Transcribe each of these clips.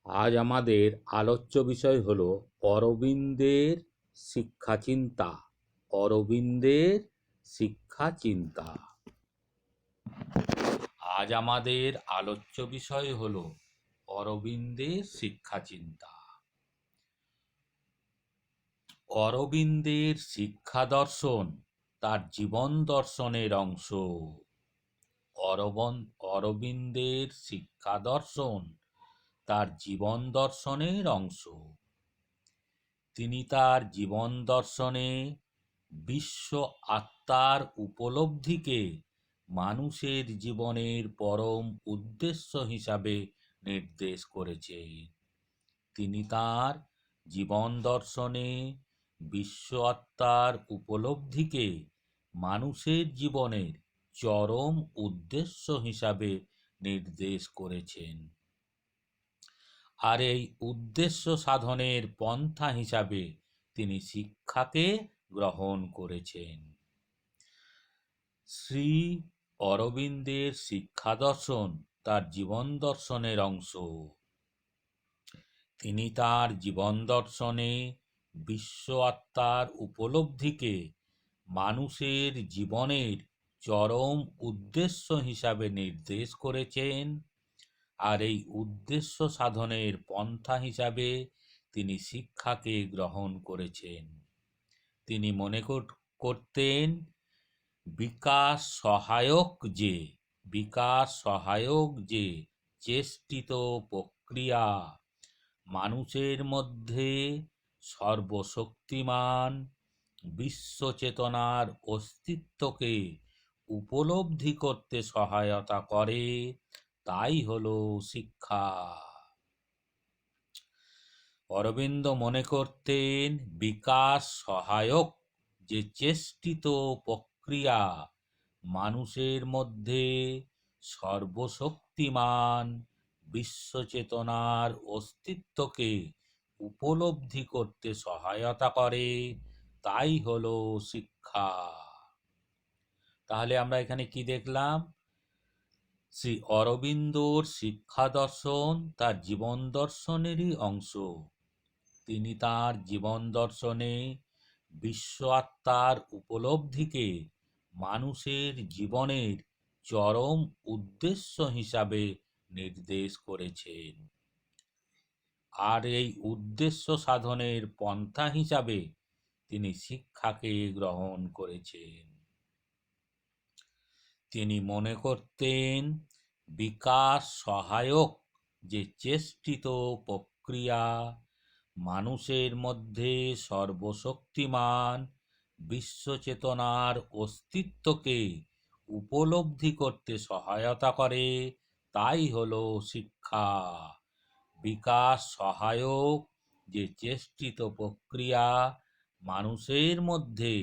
আজ আমাদের আলোচ্য বিষয় হল অরবিন্দের শিক্ষাচিন্তা। অরবিন্দের শিক্ষাচিন্তা। আজ আমাদের আলোচ্য বিষয় হল অরবিন্দের শিক্ষাচিন্তা। অরবিন্দের শিক্ষা দর্শন তার জীবন দর্শনের অংশ। অরবিন্দের শিক্ষা দর্শন তার জীবন দর্শনের অংশ। তিনি তার জীবন দর্শনে বিশ্ব আত্মার উপলব্ধিকে মানুষের জীবনের পরম উদ্দেশ্য হিসাবে নির্দেশ করেছেন। তিনি তার জীবন দর্শনে বিশ্ব আত্মার উপলব্ধিকে মানুষের জীবনের চরম উদ্দেশ্য হিসাবে নির্দেশ করেছেন, আর এই উদ্দেশ্য সাধনের পন্থা হিসাবে তিনি শিক্ষাকে গ্রহণ করেছেন। শ্রী অরবিন্দের শিক্ষা দর্শন তার জীবন দর্শনের অংশ। তিনি তার জীবন দর্শনে বিশ্ব আত্মার উপলব্ধিকে মানুষের জীবনের চরম উদ্দেশ্য হিসাবে নির্দেশ করেছেন, আর এই উদ্দেশ্য সাধনের পন্থা হিসাবে তিনি শিক্ষাকে গ্রহণ করেছেন। তিনি মনে করতেন বিকাশ সহায়ক যে চেষ্টিত প্রক্রিয়া মানুষের মধ্যে সর্বশক্তিমান বিশ্বচেতনার অস্তিত্বকে উপলব্ধি করতে সহায়তা করে, তাই হলো শিক্ষা। অরবিন্দ মনে করতেন বিকাশ সহায়ক যে চেষ্টিত প্রক্রিয়া মানুষের মধ্যে সর্বশক্তিমান বিশ্বচেতনার অস্তিত্বকে উপলব্ধি করতে সহায়তা করে, তাই হলো শিক্ষা। তাহলে আমরা এখানে কি দেখলাম? শ্রী অরবিন্দর শিক্ষা দর্শন তার জীবন দর্শনেরই অংশ। তিনি তার জীবন দর্শনে বিশ্ব আত্মার উপলব্ধিকে মানুষের জীবনের চরম উদ্দেশ্য হিসাবে নির্দেশ করেছেন, আর এই উদ্দেশ্য সাধনের পন্থা হিসাবে তিনি শিক্ষাকে গ্রহণ করেছেন। তিনি মনে করতেন বিকাশ সহায়ক যে চেষ্টিত প্রক্রিয়া মানুষের মধ্যে সর্বশক্তিমান বিশ্বচেতনার অস্তিত্বকে উপলব্ধি করতে সহায়তা করে, তাই হলো শিক্ষা। বিকাশ সহায়ক যে চেষ্টিত প্রক্রিয়া মানুষের মধ্যে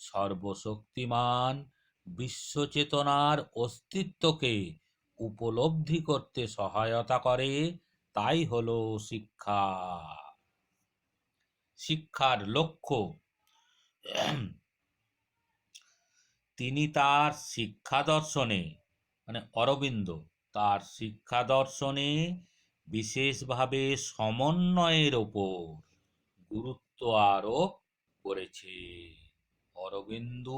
সর্বশক্তিমান বিশ্বচেতনার অস্তিত্বকে উপলব্ধি করতে সহায়তা করে, তাই হলো শিক্ষা। শিক্ষার লক্ষ্য। তিনি তার শিক্ষা দর্শনে অরবিন্দ তার শিক্ষা দর্শনে বিশেষভাবে সমন্বয়ের ওপর গুরুত্ব আরোপ করেছে। অরবিন্দ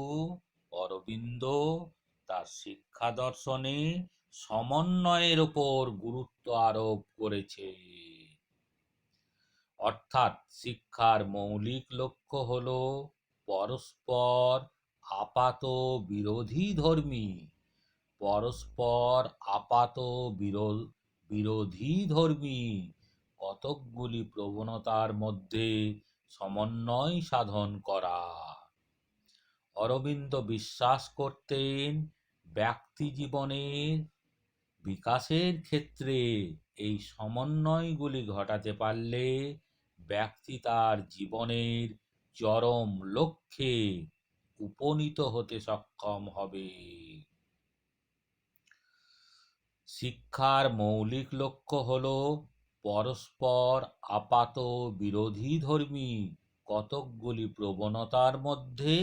তার শিক্ষা দর্শনে সমন্বয়ের ওপর গুরুত্ব আরোপ করেছে। অর্থাৎ শিক্ষার মৌলিক লক্ষ্য হল পরস্পর আপাত বিরোধী ধর্মী কতকগুলি প্রবণতার মধ্যে সমন্বয় সাধন করা। অরবিন্দ বিশ্বাস করতেন ব্যক্তি জীবনের বিকাশের ক্ষেত্রে এই সমন্বয়গুলি ঘটাতে পারলে ব্যক্তি তার জীবনের চরম লক্ষ্যে উপনীত হতে সক্ষম হবে। শিক্ষার মৌলিক লক্ষ্য হল পরস্পর আপাত বিরোধীধর্মী কতকগুলি প্রবণতার মধ্যে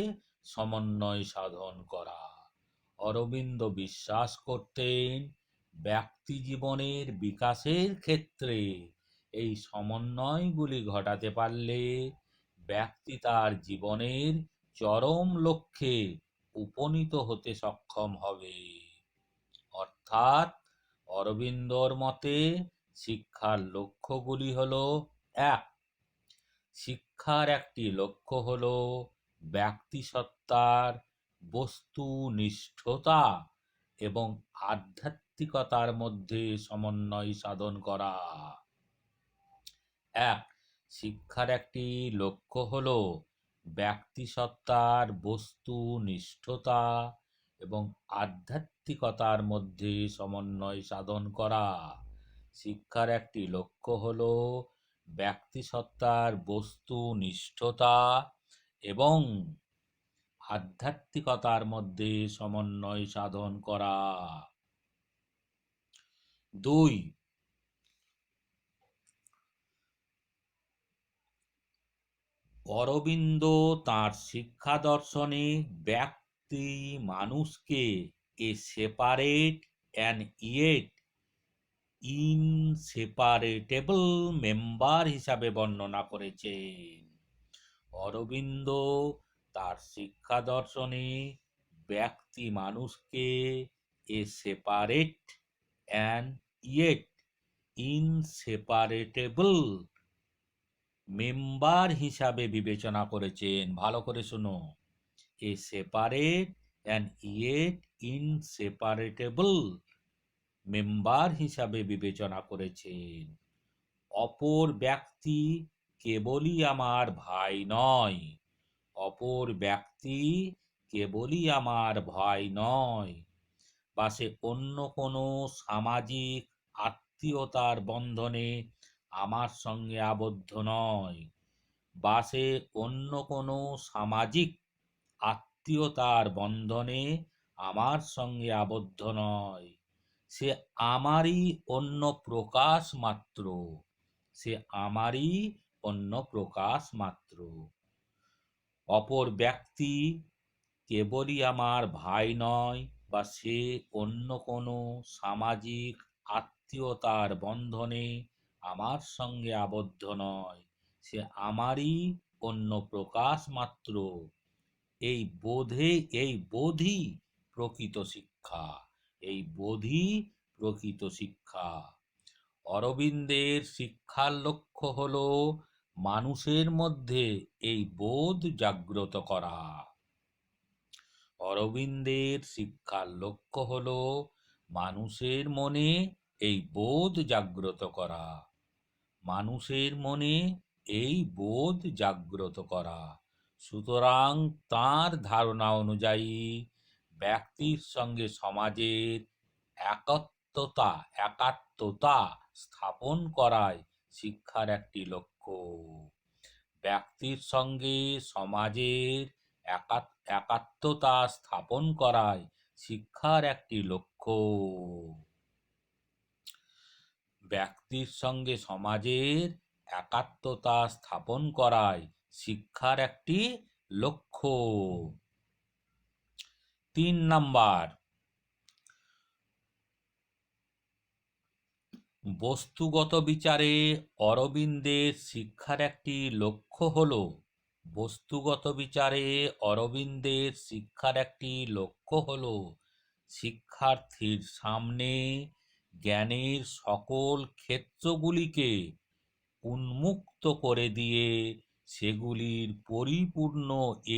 সমন্বয় সাধন করা। অরবিন্দ বিশ্বাস করতেন ব্যক্তি জীবনের বিকাশের ক্ষেত্রে এই সমন্বয়গুলি ঘটাতে পারলে ব্যক্তি তার জীবনের চরম লক্ষ্যে উপনীত হতে সক্ষম হবে। অর্থাৎ অরবিন্দর মতে শিক্ষার লক্ষ্যগুলি হলো: এক, শিক্ষার একটি লক্ষ্য হল ব্যক্তিসত্তার বস্তুনিষ্ঠতা এবং আধ্যাত্মিকতার মধ্যে সমন্বয় সাধন করা। এক, শিক্ষার একটি লক্ষ্য হল ব্যক্তিসত্তার বস্তুনিষ্ঠতা এবং আধ্যাত্মিকতার মধ্যে সমন্বয় সাধন করা। শিক্ষার একটি লক্ষ্য হল ব্যক্তিসত্তার বস্তুনিষ্ঠতা এবং আধ্যাত্মিকতার মধ্যে সমন্বয় সাধন করা। দুই, অরবিন্দ তাঁর শিক্ষা দর্শনে ব্যক্তি মানুষকে a separate and yet inseparable member হিসাবে বর্ণনা করেছেন। অরবিন্দ তার শিক্ষা দর্শনে ব্যক্তি মানুষকে a separate and yet inseparable member হিসাবে বিবেচনা করেছেন। ভালো করে শুনো, a separate and yet inseparable member হিসাবে বিবেচনা করেছেন। অপর ব্যক্তি কেবলই আমার ভাই নয়, অপর ব্যক্তি কেবলই আমার ভাই নয়, বা সে অন্য কোনো সামাজিক আত্মীয়তার বন্ধনে আমার সঙ্গে আবদ্ধ নয়, বা সে অন্য কোনো সামাজিক আত্মীয়তার বন্ধনে আমার সঙ্গে আবদ্ধ নয়, সে আমারই অন্য প্রকাশ মাত্র, সে আমারই অন্য প্রকাশ মাত্র। অপর ব্যক্তি কেবলই আমার ভাই নয়, বা সে অন্য কোনো সামাজিক আত্মীয়তার বন্ধনে আমার সঙ্গে আবদ্ধ নয়, সে আমারই অন্য প্রকাশ মাত্র। এই বোধই প্রকৃত শিক্ষা, এই বোধই প্রকৃত শিক্ষা। অরবিন্দের শিক্ষার লক্ষ্য হল মানুষের মধ্যে এই বোধ জাগ্রত করা। অরবিন্দের শিক্ষার লক্ষ্য হল মানুষের মনে এই বোধ জাগ্রত করা, মানুষের মনে এই বোধ জাগ্রত করা। সুতরাং তাঁর ধারণা অনুযায়ী ব্যক্তির সঙ্গে সমাজের একাত্মতা স্থাপন করাই শিক্ষার একটি লক্ষ্য। ব্যক্তির সঙ্গে সমাজের একাত্মতা স্থাপন করাই শিক্ষার একটি লক্ষ্য। ব্যক্তির সঙ্গে সমাজের একাত্মতা স্থাপন করাই শিক্ষার একটি লক্ষ্য। 3 নাম্বার, বস্তুগত বিচারে অরবিন্দের শিক্ষার একটি লক্ষ্য হল, বস্তুগত বিচারে অরবিন্দের শিক্ষার একটি লক্ষ্য হল শিক্ষার্থীর সামনে জ্ঞানের সকল ক্ষেত্রগুলিকে উন্মুক্ত করে দিয়ে সেগুলির পরিপূর্ণ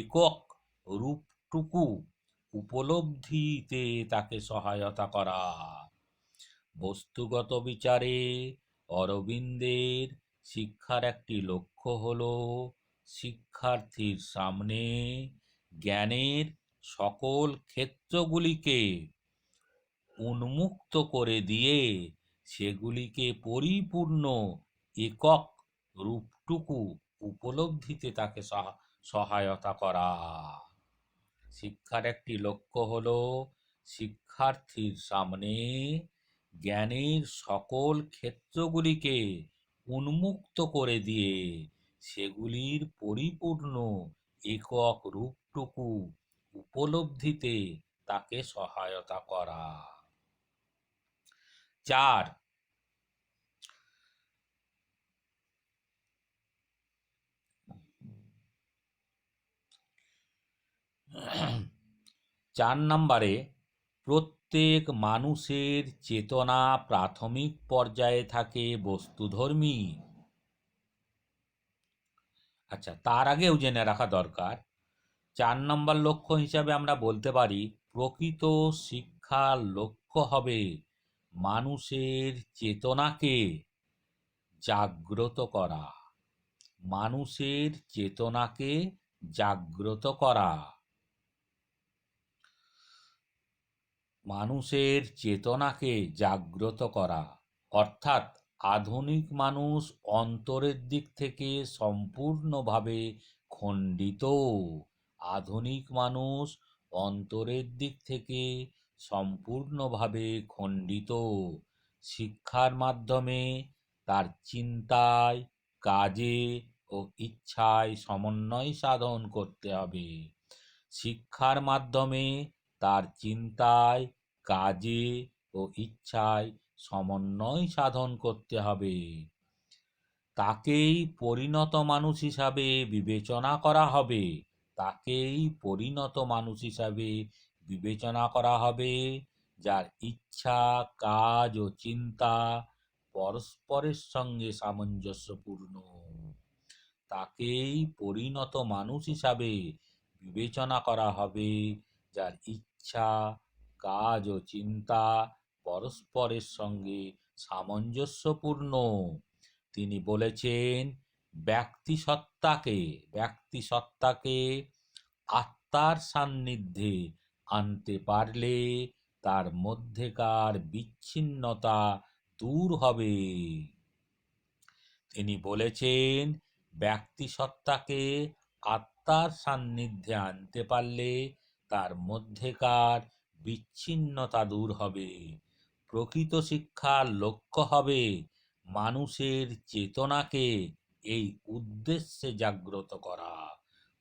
একক রূপটুকু উপলব্ধিতে তাকে সহায়তা করা। বস্তুগত বিচারে অরবিন্দের শিক্ষার একটি লক্ষ্য হল শিক্ষার্থীর সামনে জ্ঞানের সকল ক্ষেত্রগুলিকে উন্মুক্ত করে দিয়ে সেগুলিকে পরিপূর্ণ একক রূপটুকু উপলব্ধিতে তাকে সহায়তা করা। শিক্ষার একটি লক্ষ্য হল শিক্ষার্থীর সামনে জ্ঞানের সকল ক্ষেত্রগুলিকে উন্মুক্ত করে দিয়ে সেগুলির পরিপূর্ণ একক রূপটুকু উপলব্ধিতে তাকে সহায়তা করা। 4, 4 নম্বরে, প্রত্যেক মানুষের চেতনা প্রাথমিক পর্যায়ে থাকে বস্তুধর্মী। আচ্ছা, তার আগেও জেনে রাখা দরকার, 4 নম্বর লক্ষ্য হিসাবে আমরা বলতে পারি, প্রকৃত শিক্ষার লক্ষ্য হবে মানুষের চেতনাকে জাগ্রত করা। মানুষের চেতনাকে জাগ্রত করা। মানুষের চেতনাকে জাগ্রত করা অর্থাৎ আধুনিক মানুষ অন্তরের দিক থেকে সম্পূর্ণভাবে খণ্ডিত। আধুনিক মানুষ অন্তরের দিক থেকে সম্পূর্ণভাবে খণ্ডিত। শিক্ষার মাধ্যমে তার চিন্তায়, কাজে ও ইচ্ছায় সমন্বয় সাধন করতে হবে। শিক্ষার মাধ্যমে তার চিন্তায়, কাজে ও ইচ্ছায় সমন্বয় সাধন করতে হবে। তাকেই পরিণত মানুষ হিসাবে বিবেচনা করা হবে। তাকেই পরিণত মানুষ হিসাবে বিবেচনা করা হবে, যার ইচ্ছা, কাজ ও চিন্তা পরস্পরের সঙ্গে সামঞ্জস্যপূর্ণ। তাকেই পরিণত মানুষ হিসাবে বিবেচনা করা হবে, যার ইচ্ছা, কাজ ও চিন্তা পরস্পরের সঙ্গে সামঞ্জস্যপূর্ণ। তিনি বলেছেন, ব্যক্তিসত্তাকে আত্মার সান্নিধ্যে আনতে পারলে তার মধ্যেকার বিচ্ছিন্নতা দূর হবে। তিনি বলেছেন, ব্যক্তিসত্তাকে আত্মার সান্নিধ্যে আনতে পারলে তার মধ্যেকার বিচ্ছিন্নতা দূর হবে। প্রকৃত শিক্ষার লক্ষ্য হবে মানুষের চেতনাকে এই উদ্দেশ্যে জাগ্রত করা।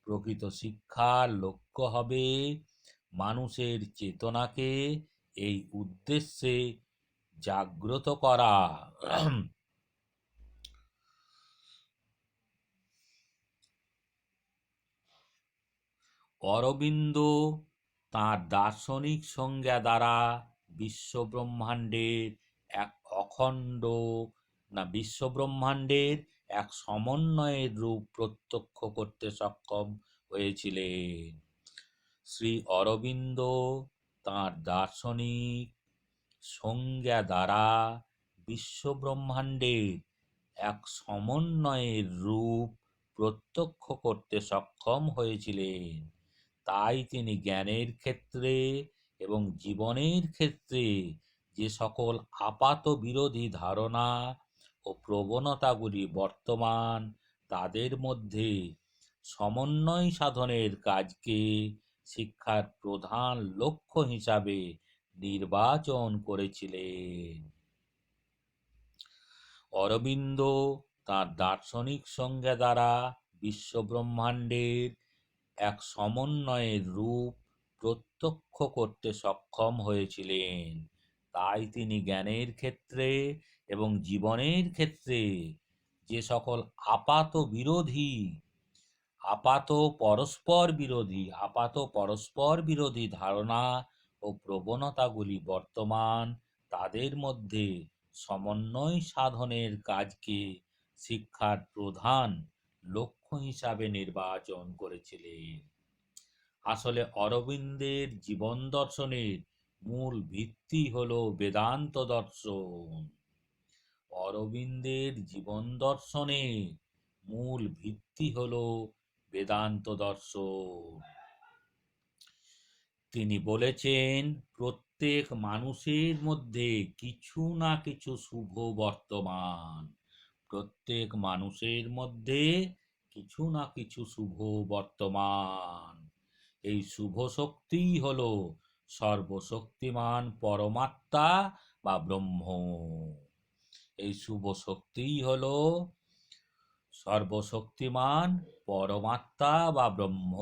প্রকৃত শিক্ষার লক্ষ্য হবে মানুষের চেতনাকে এই উদ্দেশ্যে জাগ্রত করা। অরবিন্দ তাঁর দার্শনিক সংজ্ঞা দ্বারা বিশ্বব্রহ্মাণ্ডের এক অখণ্ড বিশ্বব্রহ্মাণ্ডের এক সমন্বয়ের রূপ প্রত্যক্ষ করতে সক্ষম হয়েছিলেন। শ্রী অরবিন্দ তাঁর দার্শনিক সংজ্ঞা দ্বারা বিশ্বব্রহ্মাণ্ডের এক সমন্বয়ের রূপ প্রত্যক্ষ করতে সক্ষম হয়েছিলেন। তাই তিনি জ্ঞানের ক্ষেত্রে এবং জীবনের ক্ষেত্রে যে সকল আপাত বিরোধী ধারণা ও প্রবণতাগুলি বর্তমান, তাদের মধ্যে সমন্বয় সাধনের কাজকে শিক্ষার প্রধান লক্ষ্য হিসাবে নির্বাচন করেছিলেন। অরবিন্দ তাঁর দার্শনিক সংজ্ঞা দ্বারা বিশ্বব্রহ্মাণ্ডের এক সমন্বয়ের রূপ প্রত্যক্ষ করতে সক্ষম হয়েছিলেন। তাই তিনি জ্ঞানের ক্ষেত্রে এবং জীবনের ক্ষেত্রে যে সকল আপাত পরস্পর বিরোধী ধারণা ও প্রবণতাগুলি বর্তমান, তাদের মধ্যে সমন্বয় সাধনের কাজকে শিক্ষার প্রধান লক্ষ্য হিসাবে নির্বাচন করেছিলেন। আসলে অরবিন্দের জীবন দর্শনের মূল ভিত্তি হল বেদান্ত দর্শন। অরবিন্দের জীবন দর্শনের মূল ভিত্তি হল বেদান্ত দর্শন। তিনি বলেছেন, প্রত্যেক মানুষের মধ্যে কিছু না কিছু শুভ বর্তমান। প্রত্যেক মানুষের মধ্যে কিছু না কিছু শুভ বর্তমান। এই শুভ শক্তিই হল সর্বশক্তিমান পরমাত্মা বা ব্রহ্ম। এই শুভ শক্তিই হল সর্বশক্তিমান পরমাত্মা বা ব্রহ্ম।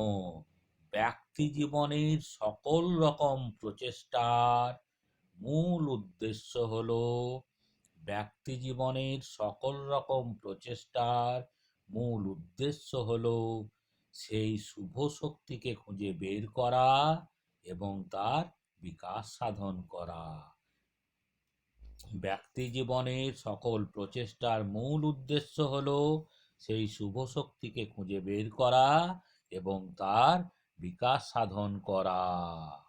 ব্যক্তি জীবনের সকল রকম প্রচেষ্টার মূল উদ্দেশ্য হল সেই শুভ শক্তিকে খুঁজে বের করা এবং তার বিকাশ সাধন করা। ব্যক্তি জীবনের সকল প্রচেষ্টার মূল উদ্দেশ্য হল সেই শুভ শক্তিকে খুঁজে বের করা এবং তার বিকাশ সাধন করা।